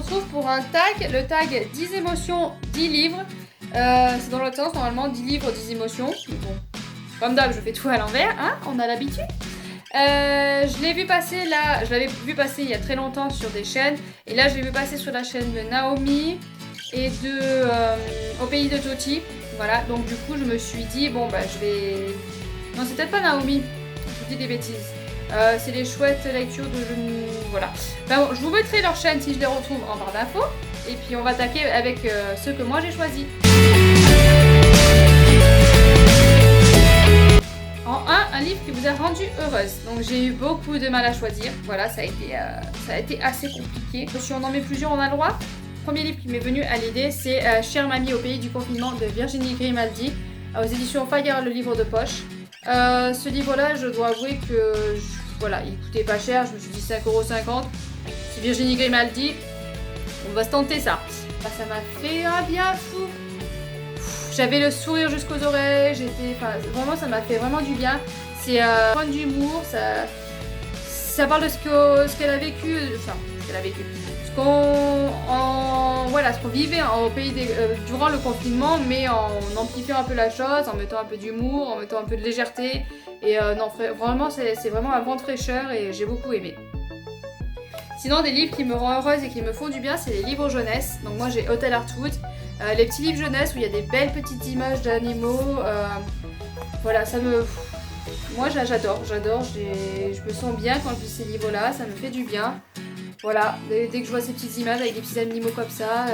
retrouve pour un tag, le tag 10 émotions, 10 livres. C'est dans l'autre sens, normalement 10 livres, 10 émotions. Bon, comme d'hab, je fais tout à l'envers, hein, on a l'habitude. Je l'ai vu passer là, je l'avais vu passer il y a très longtemps sur des chaînes. Et là, je l'ai vu passer sur la chaîne de Naomi et de Au pays de Toti. Voilà, donc du coup, je me suis dit, bon, bah, je vais... Non, c'est peut-être pas Naomi, je vous dis des bêtises. C'est les chouettes lectures de jeunes... Voilà. Enfin, bon, je vous mettrai leur chaîne si je les retrouve en barre d'infos. Et puis on va attaquer avec ceux que moi j'ai choisis. En 1 livre qui vous a rendu heureuse. Donc j'ai eu beaucoup de mal à choisir. Voilà, ça a été assez compliqué. Je suis en mets plusieurs, on a le droit. Le premier livre qui m'est venu à l'idée, c'est Chère mamie au pays du confinement de Virginie Grimaldi, aux éditions Fayard, le livre de poche. Ce livre-là, je dois avouer que voilà, il coûtait pas cher, je me suis dit 5,50 €. C'est Virginie Grimaldi, on va se tenter ça. Ça m'a fait un bien fou. J'avais le sourire jusqu'aux oreilles, vraiment ça m'a fait vraiment du bien. C'est point d'humour, ça parle de ce qu'elle a vécu, ce qu'on vivait au pays durant le confinement, mais en amplifiant un peu la chose, en mettant un peu d'humour, en mettant un peu de légèreté. Et non, vraiment, c'est vraiment un vent de fraîcheur et j'ai beaucoup aimé. Sinon, des livres qui me rendent heureuse et qui me font du bien, c'est les livres jeunesse. Donc moi, j'ai Hotel Artwood, les petits livres jeunesse où il y a des belles petites images d'animaux. Voilà, moi, j'adore. Je me sens bien quand je lis ces livres-là, ça me fait du bien. Voilà, dès que je vois ces petites images avec des petits animaux comme ça,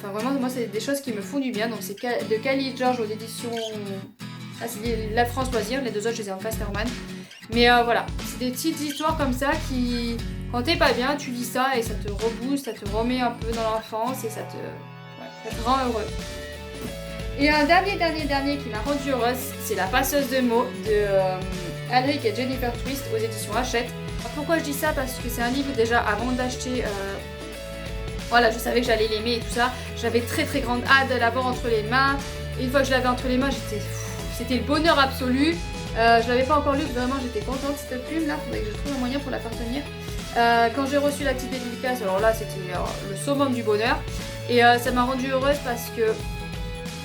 vraiment, moi, c'est des choses qui me font du bien. Donc, c'est de Kali George aux éditions... Ah, c'est La France Loisir, les deux autres, je les ai en Casterman. Mais voilà, c'est des petites histoires comme ça qui, quand t'es pas bien, tu lis ça et ça te rebooste, ça te remet un peu dans l'enfance et ça te rend heureux. Et un dernier qui m'a rendue heureuse, c'est La passeuse de mots de Alric et Jennifer Twist aux éditions Hachette. Pourquoi je dis ça? Parce que c'est un livre déjà avant d'acheter, voilà, je savais que j'allais l'aimer et tout ça. J'avais très grande hâte de l'avoir entre les mains. Et une fois que je l'avais entre les mains, c'était le bonheur absolu. Je l'avais pas encore lu, vraiment j'étais contente. Cette plume là, faudrait que je trouve un moyen pour la faire tenir. Quand j'ai reçu la petite dédicace, alors là c'était le summum du bonheur. Et ça m'a rendue heureuse parce que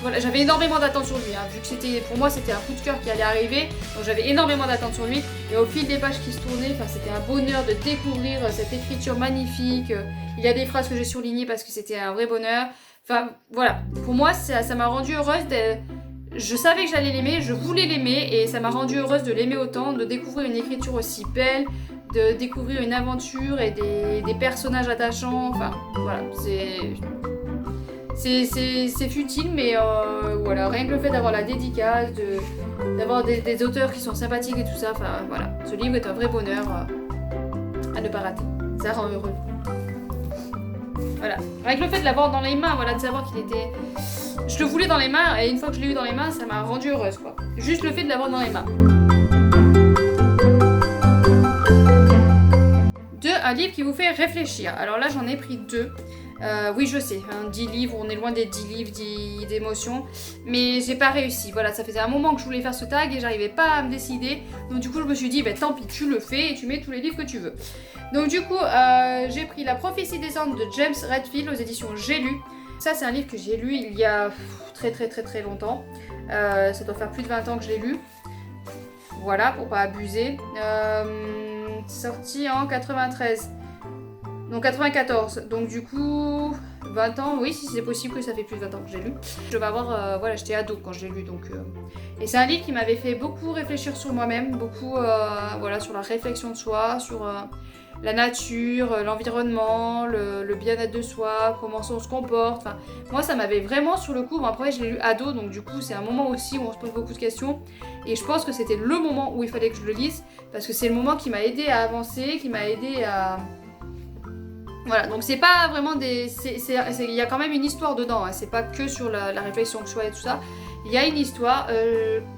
voilà, j'avais énormément d'attentes sur lui, hein, vu que pour moi c'était un coup de cœur qui allait arriver, donc j'avais énormément d'attentes sur lui, et au fil des pages qui se tournaient, c'était un bonheur de découvrir cette écriture magnifique. Il y a des phrases que j'ai surlignées parce que c'était un vrai bonheur. Enfin voilà, pour moi ça m'a rendue heureuse. Je savais que j'allais l'aimer, je voulais l'aimer, et ça m'a rendue heureuse de l'aimer autant, de découvrir une écriture aussi belle, de découvrir une aventure et des personnages attachants. Enfin voilà, c'est futile, mais voilà, rien que le fait d'avoir la dédicace, d'avoir des auteurs qui sont sympathiques et tout ça, enfin voilà, ce livre est un vrai bonheur à ne pas rater, ça rend heureux. Voilà, avec le fait de l'avoir dans les mains, voilà, de savoir qu'il était... Je le voulais dans les mains, et une fois que je l'ai eu dans les mains, ça m'a rendue heureuse, quoi. Juste le fait de l'avoir dans les mains. Un livre qui vous fait réfléchir. Alors là, j'en ai pris 2. Oui, je sais, 10 livres, on est loin des 10 livres d'émotions, mais j'ai pas réussi. Voilà, ça faisait un moment que je voulais faire ce tag et j'arrivais pas à me décider. Donc du coup, je me suis dit, tant pis, tu le fais et tu mets tous les livres que tu veux. Donc du coup, j'ai pris La prophétie des Andes de James Redfield aux éditions J'ai lu. Ça, c'est un livre que j'ai lu il y a très longtemps. Ça doit faire plus de 20 ans que je l'ai lu. Voilà, pour pas abuser. Sorti en 93. Donc 94. Donc du coup, 20 ans, oui, si c'est possible que ça fait plus de 20 ans que j'ai lu. Je vais avoir, voilà, j'étais ado quand je l'ai lu. Donc, Et c'est un livre qui m'avait fait beaucoup réfléchir sur moi-même, beaucoup voilà, sur la réflexion de soi, sur la nature, l'environnement, le bien-être de soi, comment on se comporte. Enfin, moi, ça m'avait vraiment sur le coup. Bon, après, je l'ai lu ado, donc du coup, c'est un moment aussi où on se pose beaucoup de questions. Et je pense que c'était le moment où il fallait que je le lise, parce que c'est le moment qui m'a aidé à avancer, qui m'a aidé à... Voilà, donc c'est pas vraiment il y a quand même une histoire dedans, hein. C'est pas que sur la réflexion que je fais et tout ça. Il y a une histoire,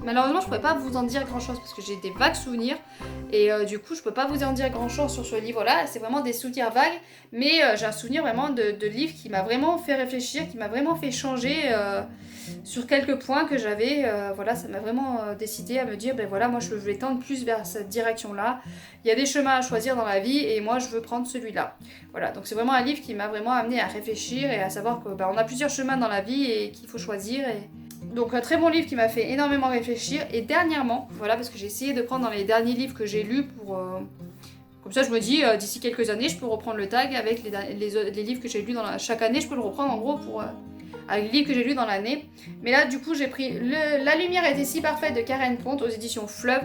malheureusement je pourrais pas vous en dire grand chose parce que j'ai des vagues souvenirs et du coup je peux pas vous en dire grand chose sur ce livre là, c'est vraiment des souvenirs vagues, mais j'ai un souvenir vraiment de livre qui m'a vraiment fait réfléchir, qui m'a vraiment fait changer sur quelques points que j'avais, voilà, ça m'a vraiment décidé à me dire, ben voilà, moi je vais tendre plus vers cette direction-là. Il y a des chemins à choisir dans la vie et moi je veux prendre celui-là. Voilà, donc c'est vraiment un livre qui m'a vraiment amené à réfléchir et à savoir que on a plusieurs chemins dans la vie et qu'il faut choisir. Donc un très bon livre qui m'a fait énormément réfléchir. Et dernièrement, voilà, parce que j'ai essayé de prendre dans les derniers livres que j'ai lus pour... Comme ça je me dis, d'ici quelques années, je peux reprendre le tag avec les livres que j'ai lus chaque année, je peux le reprendre en gros pour... avec les livres que j'ai lus dans l'année. Mais là, du coup, j'ai pris La lumière était si parfaite de Karen Ponte aux éditions Fleuve.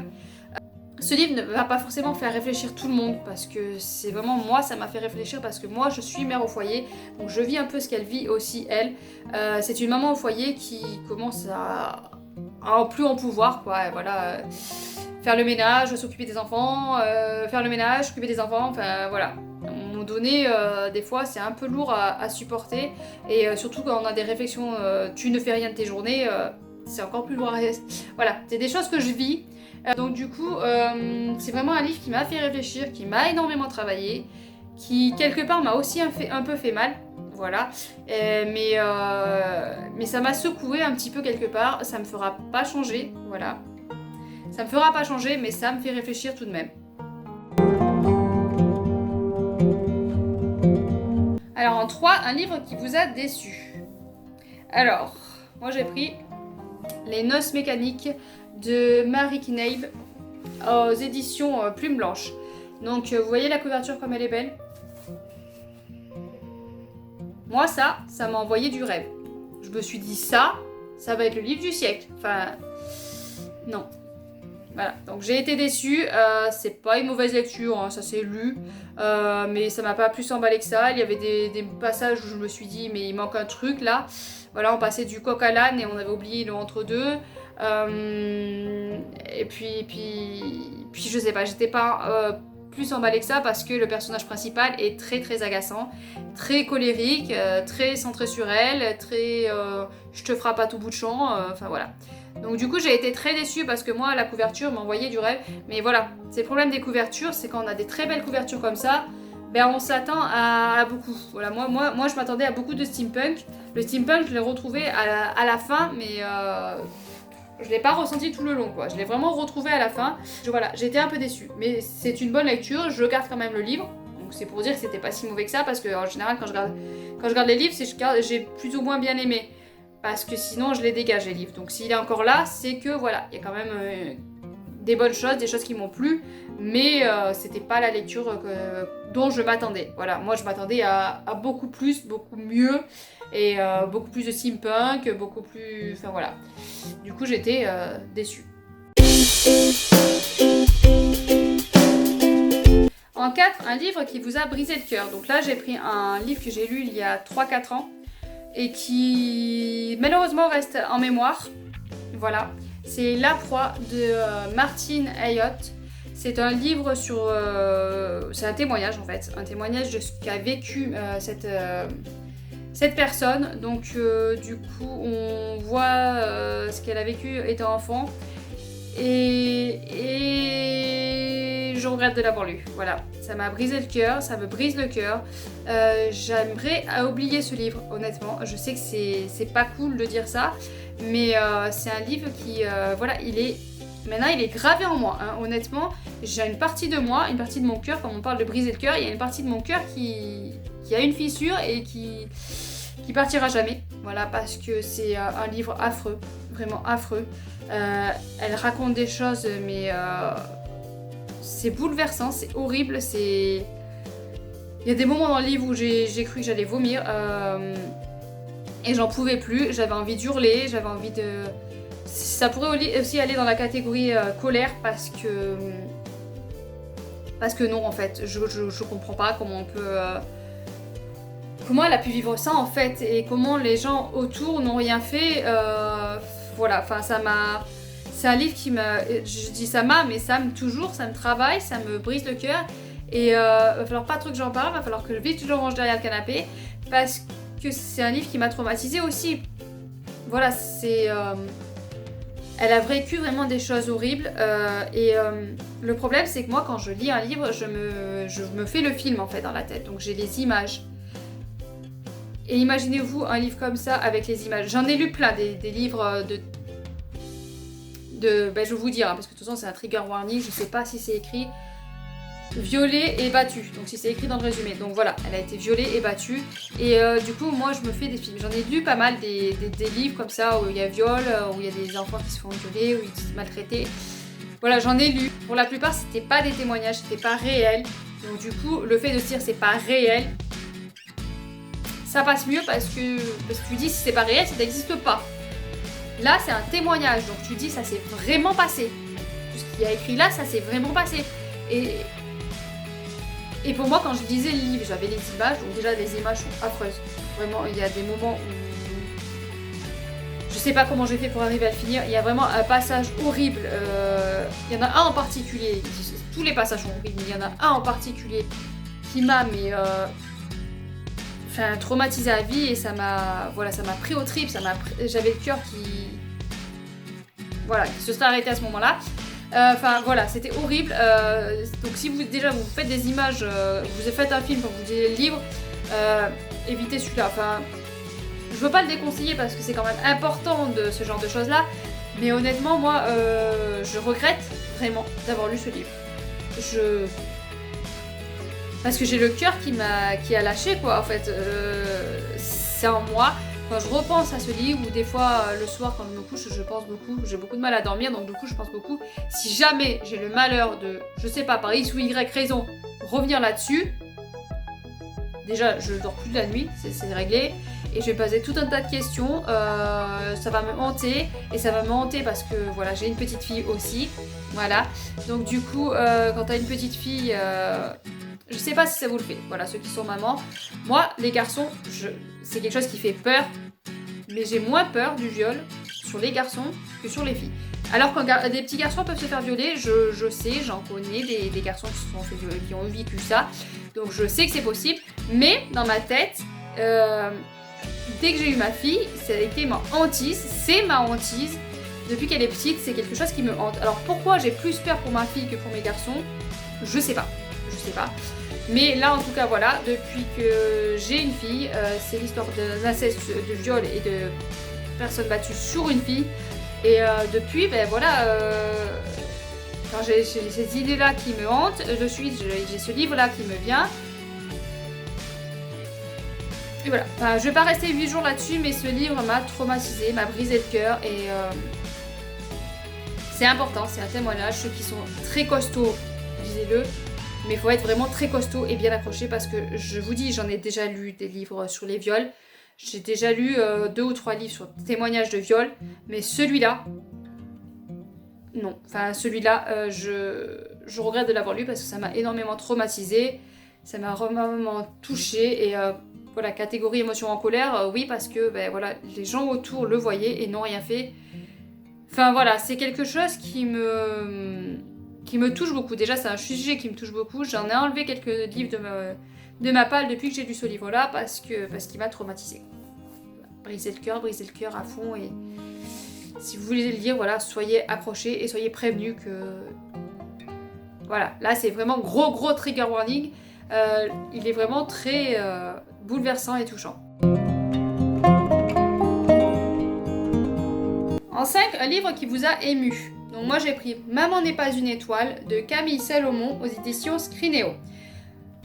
Ce livre ne va pas forcément faire réfléchir tout le monde parce que c'est vraiment moi, ça m'a fait réfléchir parce que moi, je suis mère au foyer, donc je vis un peu ce qu'elle vit aussi, elle. C'est une maman au foyer qui commence à plus en pouvoir, quoi. Et voilà, faire le ménage, s'occuper des enfants, faire le ménage, s'occuper des enfants, enfin voilà. À un moment donné, des fois, c'est un peu lourd à supporter. Et surtout quand on a des réflexions, tu ne fais rien de tes journées, c'est encore plus lourd. Voilà, c'est des choses que je vis. Donc du coup, c'est vraiment un livre qui m'a fait réfléchir, qui m'a énormément travaillé, qui quelque part m'a aussi un peu fait mal. Voilà, mais ça m'a secoué un petit peu quelque part. Ça me fera pas changer, voilà. Ça me fera pas changer, mais ça me fait réfléchir tout de même. Alors en 3, un livre qui vous a déçu. Alors, moi j'ai pris Les Noces mécaniques de Marie Knaib aux éditions Plume Blanche. Donc vous voyez la couverture comme elle est belle. Moi ça m'a envoyé du rêve. Je me suis dit ça va être le livre du siècle. Enfin, non. Voilà, donc j'ai été déçue, c'est pas une mauvaise lecture, hein, ça s'est lu, mais ça m'a pas plus emballé que ça. Il y avait des passages où je me suis dit mais il manque un truc là. Voilà, on passait du coq à l'âne et on avait oublié le entre-deux. Et puis je sais pas, j'étais pas plus emballée que ça parce que le personnage principal est très très agaçant, très colérique, très centré sur elle, très je te frappe à tout bout de champ, enfin voilà. Donc du coup j'ai été très déçue parce que moi la couverture m'envoyait du rêve, mais voilà, c'est le problème des couvertures, c'est quand on a des très belles couvertures comme ça, ben on s'attend à beaucoup. Voilà, moi je m'attendais à beaucoup de steampunk. Le steampunk je l'ai retrouvé à la fin, mais je l'ai pas ressenti tout le long, quoi. Je l'ai vraiment retrouvé à la fin. Voilà, j'étais un peu déçue, mais c'est une bonne lecture. Je garde quand même le livre, donc c'est pour dire que c'était pas si mauvais que ça, parce que en général quand je garde les livres, j'ai plus ou moins bien aimé, parce que sinon je les dégage les livres. Donc s'il est encore là, c'est que voilà, il y a quand même des bonnes choses, des choses qui m'ont plu, mais c'était pas la lecture dont je m'attendais. Voilà, moi je m'attendais à beaucoup plus, beaucoup mieux, et beaucoup plus de steampunk, beaucoup plus... Enfin voilà. Du coup j'étais déçue. En 4, un livre qui vous a brisé le cœur. Donc là j'ai pris un livre que j'ai lu il y a 3-4 ans, et qui malheureusement reste en mémoire. Voilà. C'est La proie de Martine Ayotte. C'est un livre sur... c'est un témoignage en fait. Un témoignage de ce qu'a vécu cette personne. Donc du coup on voit ce qu'elle a vécu étant enfant. Et je regrette de l'avoir lu. Voilà. Ça m'a brisé le cœur, ça me brise le cœur. J'aimerais oublier ce livre, honnêtement. Je sais que c'est pas cool de dire ça, mais c'est un livre qui, voilà, maintenant il est gravé en moi. Hein. Honnêtement, j'ai une partie de moi, une partie de mon cœur, comme on parle de briser le cœur, il y a une partie de mon cœur qui a une fissure et qui partira jamais. Voilà, parce que c'est un livre affreux, vraiment affreux. Elle raconte des choses, mais... c'est bouleversant, c'est horrible, il y a des moments dans le livre où j'ai cru que j'allais vomir et j'en pouvais plus, j'avais envie d'hurler, j'avais envie de... Ça pourrait aussi aller dans la catégorie colère parce que non en fait, je comprends pas comment on peut... comment elle a pu vivre ça en fait et comment les gens autour n'ont rien fait, voilà, enfin ça m'a... C'est un livre qui me... Je dis ça mais ça me travaille, ça me brise le cœur. Et il va falloir pas trop que j'en parle, il va falloir que vite je le range derrière le canapé. Parce que c'est un livre qui m'a traumatisée aussi. Voilà, c'est Elle a vécu vraiment des choses horribles. Le problème, c'est que moi, quand je lis un livre, je me fais le film en fait dans la tête. Donc j'ai les images. Et imaginez-vous un livre comme ça avec les images. J'en ai lu plein, des livres ben, je vais vous dire, hein, parce que de toute façon c'est un trigger warning, je sais pas si c'est écrit violée et battue, donc si c'est écrit dans le résumé. Donc voilà, elle a été violée et battue. Et du coup, moi je me fais des films. J'en ai lu pas mal des livres comme ça où il y a viol, où il y a des enfants qui se font violer, où ils sont maltraités. Voilà, j'en ai lu. Pour la plupart, c'était pas des témoignages, c'était pas réel. Donc du coup, le fait de se dire c'est pas réel, ça passe mieux parce que tu dis si c'est pas réel, ça n'existe pas. Là, c'est un témoignage, donc tu dis ça s'est vraiment passé. Tout ce qu'il y a écrit là, ça s'est vraiment passé. Et pour moi, quand je lisais le livre, j'avais les images, donc déjà les images sont affreuses. Vraiment, il y a des moments où je sais pas comment j'ai fait pour arriver à le finir. Il y a vraiment un passage horrible. Il y en a un en particulier. Tous les passages sont horribles, mais il y en a un en particulier qui m'a traumatisé à vie et ça m'a pris au trip. J'avais le cœur qui se serait arrêté à ce moment-là. C'était horrible. Donc si vous faites des images, vous faites un film quand vous lisez le livre, évitez celui-là. Enfin, je veux pas le déconseiller parce que c'est quand même important de ce genre de choses-là. Mais honnêtement, moi, je regrette vraiment d'avoir lu ce livre. Parce que j'ai le cœur qui a lâché, quoi, en fait. C'est en moi. Quand je repense à ce livre, ou des fois, le soir, quand je me couche, je pense beaucoup. J'ai beaucoup de mal à dormir, donc du coup, je pense beaucoup. Si jamais j'ai le malheur de, je sais pas, par X ou Y raison, revenir là-dessus, déjà, je dors plus de la nuit, c'est réglé. Et je vais poser tout un tas de questions. Ça va me hanter. Et ça va me hanter parce que, voilà, j'ai une petite fille aussi. Voilà. Donc du coup, quand t'as une petite fille... je sais pas si ça vous le fait, voilà, ceux qui sont mamans. Moi, les garçons, c'est quelque chose qui fait peur, mais j'ai moins peur du viol sur les garçons que sur les filles. Alors quand des petits garçons peuvent se faire violer, je sais, j'en connais des garçons qui se sont fait violer, qui ont vécu ça, donc je sais que c'est possible, mais dans ma tête, dès que j'ai eu ma fille, ça a été ma hantise, c'est ma hantise. Depuis qu'elle est petite, c'est quelque chose qui me hante. Alors pourquoi j'ai plus peur pour ma fille que pour mes garçons, je sais pas. Mais là, en tout cas, voilà, depuis que j'ai une fille, c'est l'histoire d'inceste, de viol et de personnes battues sur une fille. Et depuis, ben voilà, quand j'ai ces idées-là qui me hantent, j'ai ce livre-là qui me vient. Et voilà, enfin, je vais pas rester 8 jours là-dessus, mais ce livre m'a traumatisée, m'a brisé le cœur. Et c'est important, c'est un témoignage. Ceux qui sont très costauds, lisez-le. Mais il faut être vraiment très costaud et bien accroché parce que je vous dis, j'en ai déjà lu des livres sur les viols. J'ai déjà lu 2 ou 3 livres sur témoignages de viol. Mais celui-là, non. Enfin, celui-là, je regrette de l'avoir lu parce que ça m'a énormément traumatisée. Ça m'a énormément touchée. Et voilà, catégorie émotion en colère, oui, parce que ben, voilà, les gens autour le voyaient et n'ont rien fait. Enfin voilà, c'est quelque chose qui me touche beaucoup. Déjà, c'est un sujet qui me touche beaucoup. J'en ai enlevé quelques livres de ma palle depuis que j'ai lu ce livre-là parce qu'il m'a traumatisée. Briser le cœur à fond. Et si vous voulez le lire, voilà, soyez accrochés et soyez prévenus que... Voilà, là, c'est vraiment gros trigger warning. Il est vraiment très bouleversant et touchant. En 5, un livre qui vous a ému. Donc moi j'ai pris Maman n'est pas une étoile de Camille Salomon aux éditions Scrinéo.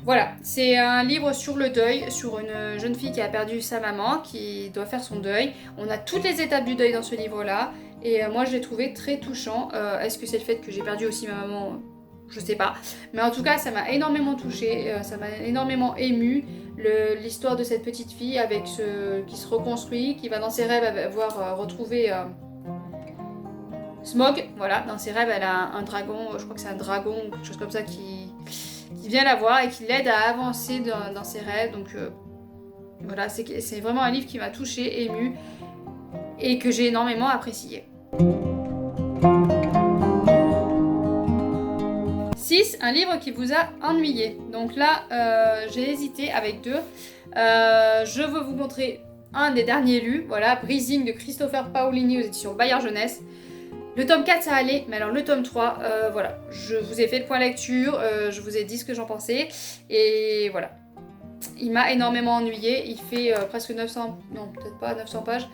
Voilà, c'est un livre sur le deuil, sur une jeune fille qui a perdu sa maman, qui doit faire son deuil. On a toutes les étapes du deuil dans ce livre-là, et moi je l'ai trouvé très touchant. Est-ce que c'est le fait que j'ai perdu aussi ma maman ? Je sais pas. Mais en tout cas, ça m'a énormément touchée, ça m'a énormément émue. L'histoire de cette petite fille qui se reconstruit, qui va dans ses rêves retrouver... Smog, voilà, dans ses rêves, elle a un dragon, je crois que c'est un dragon ou quelque chose comme ça qui vient la voir et qui l'aide à avancer dans ses rêves. Donc voilà, c'est vraiment un livre qui m'a touchée, émue et que j'ai énormément apprécié. 6, un livre qui vous a ennuyé. Donc là, j'ai hésité avec 2. Je veux vous montrer un des derniers lus, voilà, Breathing de Christopher Paolini aux éditions Bayard Jeunesse. Le tome 4 ça allait, mais alors le tome 3, voilà, je vous ai fait le point lecture, je vous ai dit ce que j'en pensais, et voilà. Il m'a énormément ennuyé, il fait presque 900, non peut-être pas 900 pages,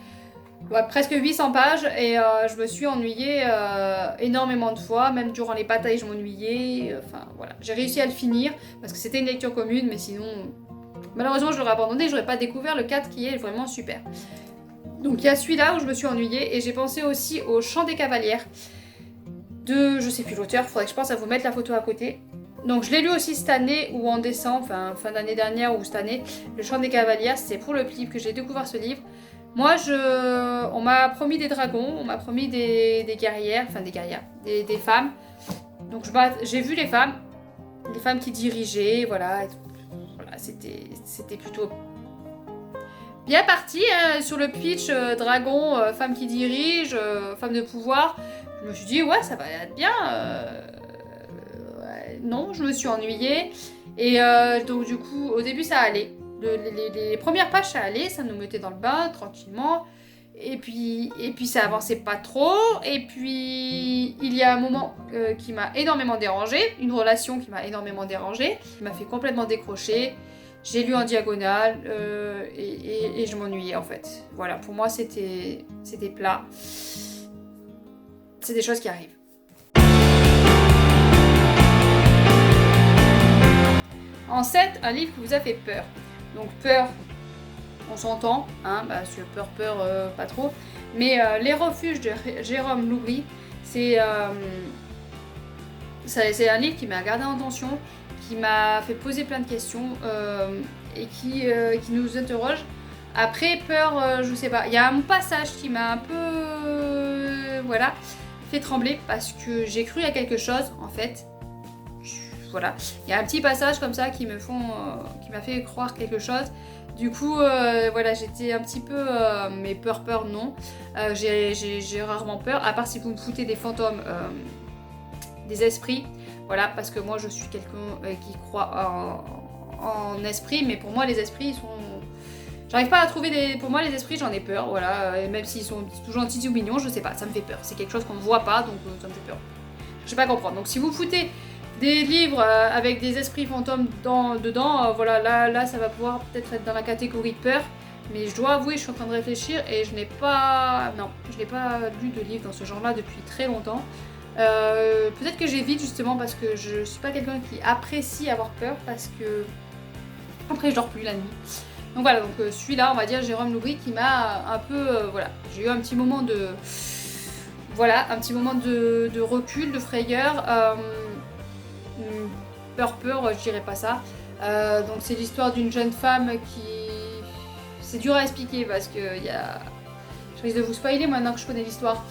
ouais, presque 800 pages, et je me suis ennuyée énormément de fois, même durant les batailles je m'ennuyais, enfin voilà. J'ai réussi à le finir, parce que c'était une lecture commune, mais sinon, malheureusement je l'aurais abandonné, j'aurais pas découvert le 4 qui est vraiment super. Donc il y a celui-là où je me suis ennuyée, et j'ai pensé aussi au Chant des Cavalières de, je sais plus l'auteur, faudrait que je pense à vous mettre la photo à côté. Donc je l'ai lu aussi cette année ou en décembre, enfin fin d'année dernière ou cette année, le Chant des Cavalières, c'est pour le livre que j'ai découvert ce livre. Moi, on m'a promis des dragons, on m'a promis des guerrières, enfin des femmes. Donc j'ai vu les femmes qui dirigeaient, voilà, c'était plutôt bien parti sur le pitch, dragon, femme qui dirige, femme de pouvoir. Je me suis dit, ouais, ça va être bien. Ouais, non, je me suis ennuyée. Et donc, du coup, au début, ça allait. Les premières pages, ça allait, ça nous mettait dans le bain, tranquillement. Et puis ça avançait pas trop. Et puis, il y a un moment qui m'a énormément dérangée. Une relation qui m'a énormément dérangée. Qui m'a fait complètement décrocher. J'ai lu en diagonale et je m'ennuyais en fait. Voilà, pour moi c'était plat. C'est des choses qui arrivent. En 7, un livre qui vous a fait peur. Donc peur, on s'entend, hein, sur peur, pas trop. Mais Les Refuges de Jérôme Loubry, c'est un livre qui m'a gardé en tension, qui m'a fait poser plein de questions et qui nous interroge. Après, peur, je sais pas. Il y a un passage qui m'a un peu voilà, fait trembler parce que j'ai cru à quelque chose en fait. Voilà. Il y a un petit passage comme ça qui m'a fait croire quelque chose. Du coup, voilà, j'étais un petit peu... mais peur, non. J'ai rarement peur, à part si vous me foutez des fantômes, des esprits. Voilà, parce que moi je suis quelqu'un qui croit en esprit, mais pour moi les esprits ils sont... J'arrive pas à trouver des... Pour moi les esprits j'en ai peur, voilà, et même s'ils sont tout gentils ou mignons, je sais pas, ça me fait peur. C'est quelque chose qu'on ne voit pas, donc ça me fait peur. Je sais pas comprendre. Donc si vous foutez des livres avec des esprits fantômes dedans, voilà, là ça va pouvoir peut-être être dans la catégorie peur. Mais je dois avouer, je suis en train de réfléchir et je n'ai pas... Non, je n'ai pas lu de livre dans ce genre-là depuis très longtemps. Peut-être que j'évite justement parce que je suis pas quelqu'un qui apprécie avoir peur parce que après je dors plus la nuit. Donc voilà, donc celui-là on va dire Jérôme Loubry qui m'a un peu voilà, j'ai eu un petit moment de voilà, un petit moment de recul, de frayeur, peur, je dirais pas ça. Donc c'est l'histoire d'une jeune femme qui, c'est dur à expliquer parce que je risque de vous spoiler maintenant que je connais l'histoire.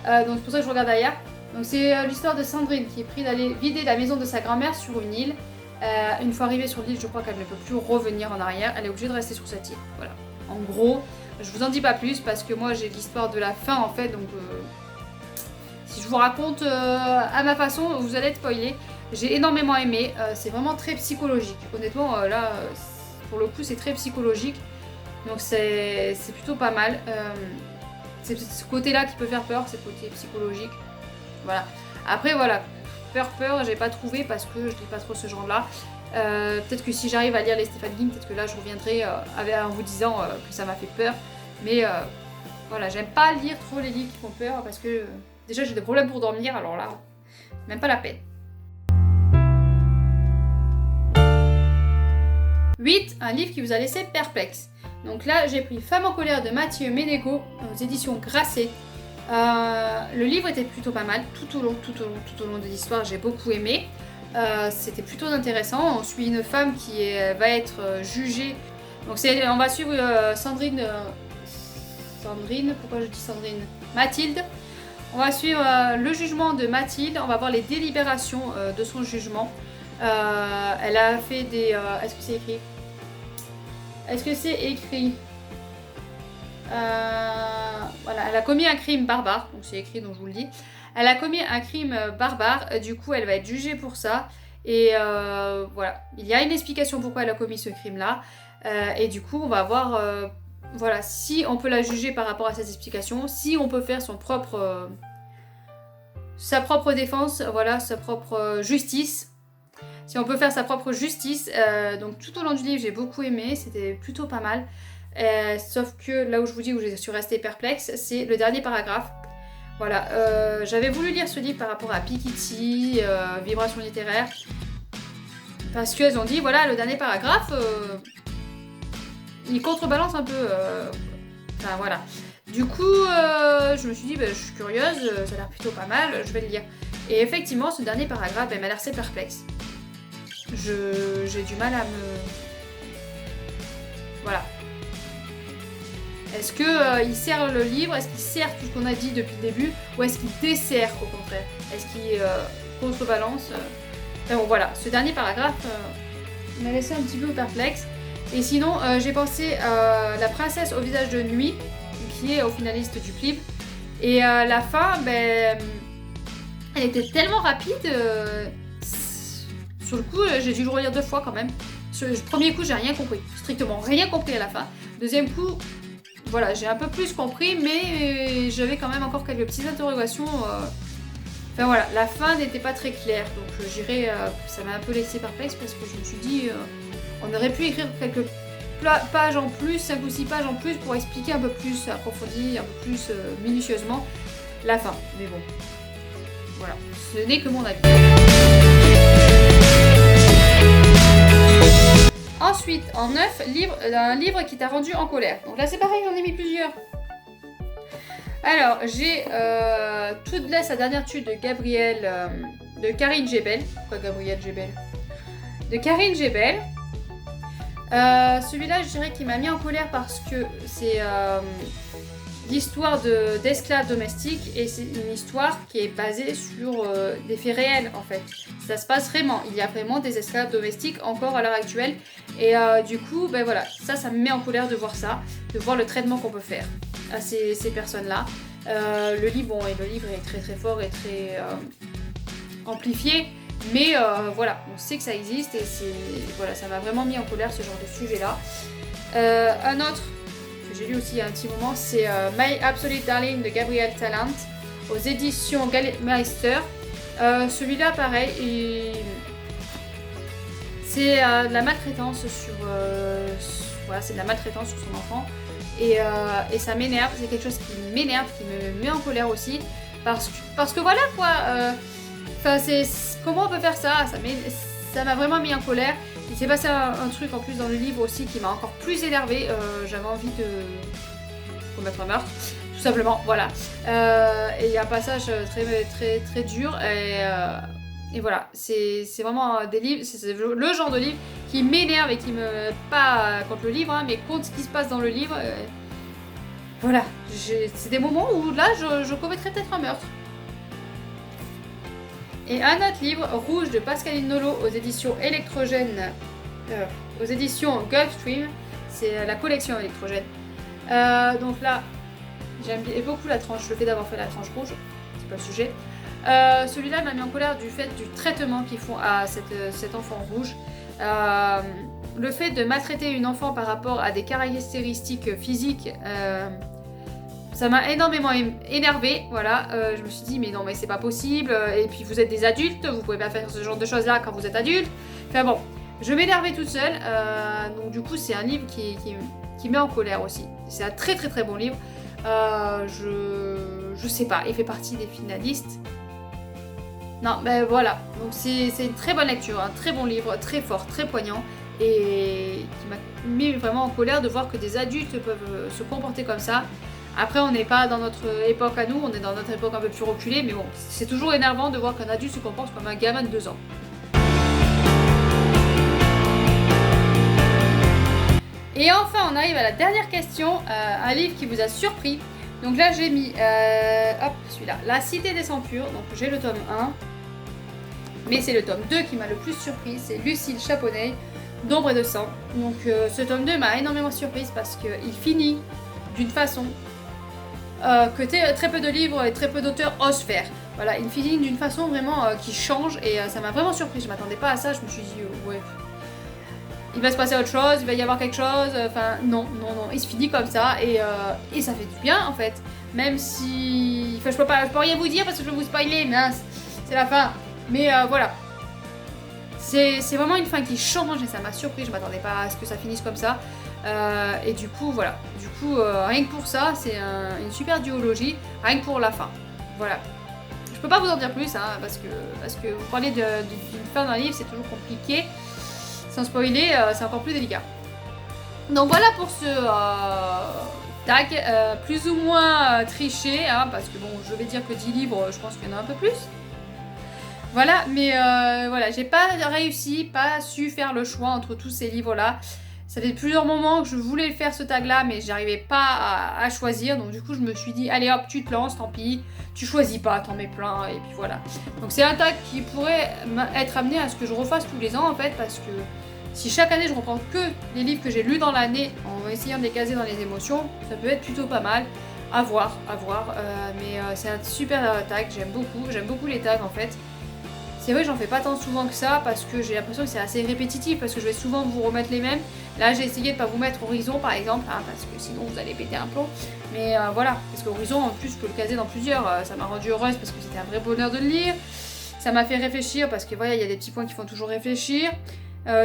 Donc c'est pour ça que je regarde derrière. Donc c'est l'histoire de Sandrine qui est prise d'aller vider la maison de sa grand-mère sur une île. Une fois arrivée sur l'île, je crois qu'elle ne peut plus revenir en arrière. Elle est obligée de rester sur cette île. Voilà. En gros, je vous en dis pas plus parce que moi j'ai l'histoire de la fin en fait. Donc si je vous raconte à ma façon, vous allez être spoilé. J'ai énormément aimé. C'est vraiment très psychologique. Honnêtement, là, pour le coup, c'est très psychologique. Donc c'est plutôt pas mal. C'est ce côté-là qui peut faire peur, c'est le côté psychologique. Voilà. Après, voilà, peur, j'ai pas trouvé parce que je lis pas trop ce genre-là. Peut-être que si j'arrive à lire les Stephen King, peut-être que là je reviendrai en vous disant que ça m'a fait peur. Mais voilà, j'aime pas lire trop les livres qui font peur parce que déjà j'ai des problèmes pour dormir, alors là, même pas la peine. 8, un livre qui vous a laissé perplexe. Donc là, j'ai pris Femme en colère de Mathieu Ménégo aux éditions Grasset. Le livre était plutôt pas mal, tout au long de l'histoire, j'ai beaucoup aimé. C'était plutôt intéressant. On suit une femme qui va être jugée. Donc on va suivre Sandrine, pourquoi je dis Sandrine? Mathilde. On va suivre le jugement de Mathilde, on va voir les délibérations de son jugement. Elle a fait des... Est-ce que c'est écrit? Voilà, elle a commis un crime barbare, donc c'est écrit donc je vous le dis. Elle a commis un crime barbare, du coup elle va être jugée pour ça. Et voilà, il y a une explication pourquoi elle a commis ce crime-là. Et du coup on va voir voilà, si on peut la juger par rapport à cette explication, si on peut faire son propre sa propre défense, voilà, sa propre justice. Si on peut faire sa propre justice. Donc tout au long du livre, j'ai beaucoup aimé, c'était plutôt pas mal. Sauf que là où je vous dis où je suis restée perplexe, c'est le dernier paragraphe. Voilà, j'avais voulu lire ce livre par rapport à Piketty, Vibration littéraire, parce qu'elles ont dit, voilà, le dernier paragraphe, il contrebalance un peu. Enfin voilà. Du coup, je me suis dit, je suis curieuse, ça a l'air plutôt pas mal, je vais le lire. Et effectivement, ce dernier paragraphe, m'a l'air assez perplexe. J'ai du mal à me... Voilà. Est-ce qu'il sert le livre? Est-ce qu'il sert tout ce qu'on a dit depuis le début? Ou est-ce qu'il dessert au contraire? Est-ce qu'il contrebalance Enfin bon, voilà. Ce dernier paragraphe m'a laissé un petit peu perplexe. Et sinon, j'ai pensé à La princesse au visage de nuit, qui est au finaliste du clip. Et la fin, elle était tellement rapide. Sur le coup, j'ai dû le relire 2 fois quand même. Sur le premier coup, j'ai rien compris. Strictement rien compris à la fin. Deuxième coup, voilà, j'ai un peu plus compris, mais j'avais quand même encore quelques petites interrogations. Enfin voilà, la fin n'était pas très claire. Donc j'irai, ça m'a un peu laissé perplexe parce que je me suis dit, on aurait pu écrire quelques pages en plus, 5 ou 6 pages en plus pour expliquer un peu plus approfondi, un peu plus minutieusement la fin. Mais bon, voilà, ce n'est que mon avis. Ensuite, en 9, un livre qui t'a rendu en colère. Donc là, c'est pareil, j'en ai mis plusieurs. Alors, j'ai Toute sa dernière tue de de Karine Jebel. Pourquoi Gabrielle Jebel? De Karine Jebel. Celui-là, je dirais qu'il m'a mis en colère parce que c'est l'histoire d'esclaves domestiques et c'est une histoire qui est basée sur des faits réels en fait. Ça se passe vraiment, il y a vraiment des esclaves domestiques encore à l'heure actuelle et du coup, voilà, ça me met en colère de voir ça, de voir le traitement qu'on peut faire à ces personnes-là. Le livre est très très fort et très amplifié, mais voilà, on sait que ça existe et voilà, ça mà vraiment mis en colère ce genre de sujet-là. Un autre que j'ai lu aussi il y a un petit moment, c'est My Absolute Darling de Gabrielle Talent aux éditions Meister. Celui-là, pareil, c'est de la maltraitance sur voilà, c'est de la maltraitance sur son enfant et ça m'énerve, c'est quelque chose qui m'énerve, qui me met en colère aussi parce que voilà quoi, c'est comment on peut faire ça, ça m'a vraiment mis en colère. Il s'est passé un truc en plus dans le livre aussi qui m'a encore plus énervée. J'avais envie de commettre un meurtre, tout simplement, voilà. Et il y a un passage très, très, très dur et voilà, c'est vraiment des livres, c'est le genre de livre qui m'énerve et qui me... pas contre le livre, hein, mais contre ce qui se passe dans le livre. Voilà, c'est des moments où là, je commettrais peut-être un meurtre. Et un autre livre, Rouge de Pascaline Nolo aux éditions Électrogène, aux éditions Gulfstream, c'est la collection Électrogène. Donc là, j'aime beaucoup la tranche, le fait d'avoir fait la tranche rouge, c'est pas le sujet. Celui-là m'a mis en colère du fait du traitement qu'ils font à cet enfant rouge. Le fait de maltraiter une enfant par rapport à des caractéristiques physiques, ça m'a énormément énervée, voilà, je me suis dit mais non mais c'est pas possible, et puis vous êtes des adultes, vous pouvez pas faire ce genre de choses là quand vous êtes adulte, enfin bon, je m'énervais toute seule, donc du coup c'est un livre qui met en colère aussi, c'est un très très très bon livre, je sais pas, il fait partie des finalistes, non voilà, donc c'est une très bonne lecture, un très bon livre, très fort, très poignant, et qui m'a mis vraiment en colère de voir que des adultes peuvent se comporter comme ça. Après, on n'est pas dans notre époque à nous, on est dans notre époque un peu plus reculée, mais bon, c'est toujours énervant de voir qu'un adulte se comporte comme un gamin de 2 ans. Et enfin, on arrive à la dernière question, un livre qui vous a surpris. Donc là, j'ai mis, hop, celui-là, La Cité des Sans Purs, donc j'ai le tome 1, mais c'est le tome 2 qui m'a le plus surpris, c'est Lucille Chaponnet, d'Ombre et de Sang. Donc ce tome 2 m'a énormément surprise parce qu'il finit d'une façon que très peu de livres et très peu d'auteurs osent faire. Voilà, il finit d'une façon vraiment qui change et ça m'a vraiment surpris. Je m'attendais pas à ça, je me suis dit ouais, il va se passer autre chose, il va y avoir quelque chose. Enfin non, il se finit comme ça et ça fait du bien en fait. Même si... Enfin, je peux rien vous dire parce que je vais vous spoiler, mince, c'est la fin. Mais voilà. C'est vraiment une fin qui change et ça m'a surpris, je m'attendais pas à ce que ça finisse comme ça. Et du coup, voilà. Du coup, rien que pour ça, c'est une super duologie, rien que pour la fin. Voilà. Je peux pas vous en dire plus, hein, parce que vous parlez d'une fin d'un livre, c'est toujours compliqué. Sans spoiler, c'est encore plus délicat. Donc voilà pour ce tag, plus ou moins triché, hein, parce que bon, je vais dire que 10 livres, je pense qu'il y en a un peu plus. Voilà, mais voilà, j'ai pas réussi, pas su faire le choix entre tous ces livres-là. Ça fait plusieurs moments que je voulais faire ce tag-là, mais j'arrivais pas à choisir. Donc du coup, je me suis dit, allez hop, tu te lances, tant pis. Tu choisis pas, t'en mets plein, et puis voilà. Donc c'est un tag qui pourrait être amené à ce que je refasse tous les ans, en fait, parce que si chaque année je reprends que les livres que j'ai lus dans l'année, en essayant de les caser dans les émotions, ça peut être plutôt pas mal. À voir, mais c'est un super tag, j'aime beaucoup les tags en fait. C'est vrai que j'en fais pas tant souvent que ça parce que j'ai l'impression que c'est assez répétitif parce que je vais souvent vous remettre les mêmes. Là j'ai essayé de pas vous mettre Horizon par exemple, hein, parce que sinon vous allez péter un plomb. Mais voilà, parce qu'Horizon en plus je peux le caser dans plusieurs, ça m'a rendu heureuse parce que c'était un vrai bonheur de le lire. Ça m'a fait réfléchir parce que voilà, il y a des petits points qui font toujours réfléchir.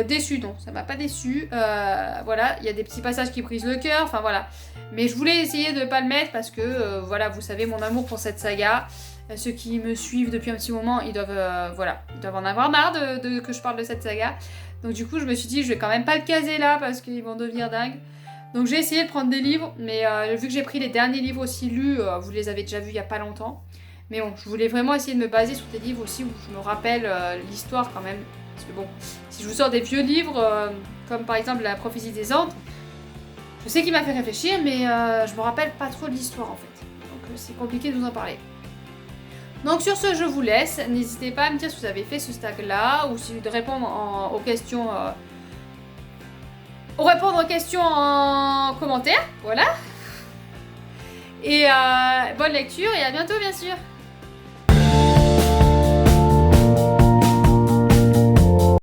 Déçu, non, ça m'a pas déçu. Voilà, il y a des petits passages qui brisent le cœur, enfin voilà. Mais je voulais essayer de pas le mettre parce que voilà, vous savez mon amour pour cette saga. Ceux qui me suivent depuis un petit moment, ils doivent, voilà, ils doivent en avoir marre que je parle de cette saga. Donc du coup, je me suis dit, je vais quand même pas le caser là parce qu'ils vont devenir dingues. Donc j'ai essayé de prendre des livres, mais vu que j'ai pris les derniers livres aussi lus, vous les avez déjà vus il y a pas longtemps. Mais bon, je voulais vraiment essayer de me baser sur des livres aussi où je me rappelle l'histoire quand même. Parce que bon, si je vous sors des vieux livres, comme par exemple La prophétie des Andes, je sais qu'il m'a fait réfléchir, mais je me rappelle pas trop de l'histoire en fait. Donc c'est compliqué de vous en parler. Donc sur ce, je vous laisse. N'hésitez pas à me dire si vous avez fait ce tag-là ou si de répondre aux questions. Répondre aux questions en commentaire. Voilà. Et bonne lecture et à bientôt bien sûr.